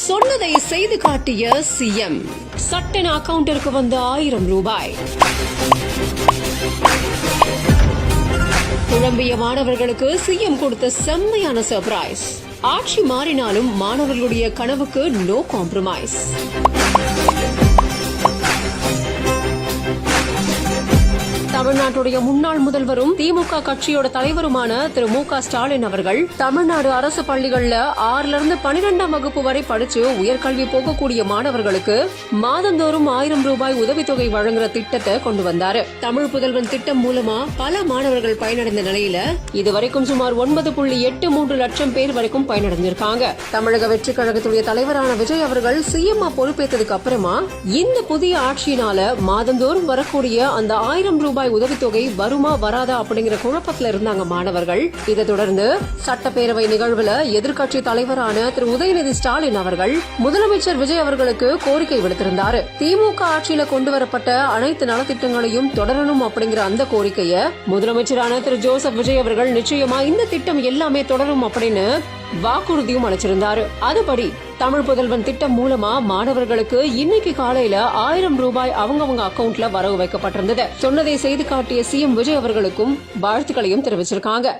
சொன்னதை செய்து காட்டிய சிஎம். சட்டென அக்கவுண்டிற்கு வந்த 1000 ரூபாய். குழம்பிய மாணவர்களுக்கு சிஎம் கொடுத்த செம்மையான சர்ப்ரைஸ். ஆட்சி மாறினாலும் மாணவர்களுடைய கனவுக்கு நோ காம்ப்ரமைஸ். தமிழ்நாட்டுடைய முன்னாள் முதல்வரும் திமுக கட்சியோட தலைவருமான திரு மு.க. ஸ்டாலின் அவர்கள் தமிழ்நாடு அரசு பள்ளிகள்ல 6லிருந்து 12ஆம் வகுப்பு வரை படிச்சு உயர்கல்வி போகக்கூடிய மாணவர்களுக்கு மாதந்தோறும் 1000 ரூபாய் உதவித்தொகை வழங்குற திட்டத்தை கொண்டு வந்தாரு. தமிழ் புதல்வன் திட்டம் மூலமா பல மாணவர்கள் பயனடைந்த நிலையில இதுவரைக்கும் சுமார் 9.83 லட்சம் பேர் வரைக்கும் பயனடைஞ்சிருக்காங்க. தமிழக வெற்றி கழகத்துடைய தலைவரான விஜய் அவர்கள் சிஎம் பொறுப்பேற்றதுக்கு அப்புறமா இந்த புதிய ஆட்சியினால மாதந்தோறும் வரக்கூடிய அந்த 1000 ரூபாய் உதவித்தொகை வருமா வராதா அப்படிங்கிற குழப்பத்தில் இருந்தாங்க மாணவர்கள். இதை தொடர்ந்து சட்டப்பேரவை நிகழ்வுல எதிர்க்கட்சி தலைவரான திரு உதயநிதி ஸ்டாலின் அவர்கள் முதலமைச்சர் விஜய் அவர்களுக்கு கோரிக்கை விடுத்திருந்தாரு. திமுக ஆட்சியில கொண்டு வரப்பட்ட அனைத்து நலத்திட்டங்களையும் தொடரணும் அப்படிங்கிற அந்த கோரிக்கையை முதலமைச்சரான திரு ஜோசப் விஜய் அவர்கள் நிச்சயமா இந்த திட்டம் எல்லாமே தொடரும் அப்படின்னு வாக்குறுதியும் அளிச்சிருந்தாரு. அதுபடி தமிழ் புதல்வன் திட்டம் மூலமா மாணவர்களுக்கு இன்னைக்கு காலையில 1000 ரூபாய் அவங்க அக்கவுண்ட்ல வரவு வைக்கப்பட்டிருந்தது. சொன்னதை செய்து காட்டிய சிஎம் விஜய் அவர்களுக்கும் வாழ்த்துக்களையும் தெரிவிச்சிருக்காங்க.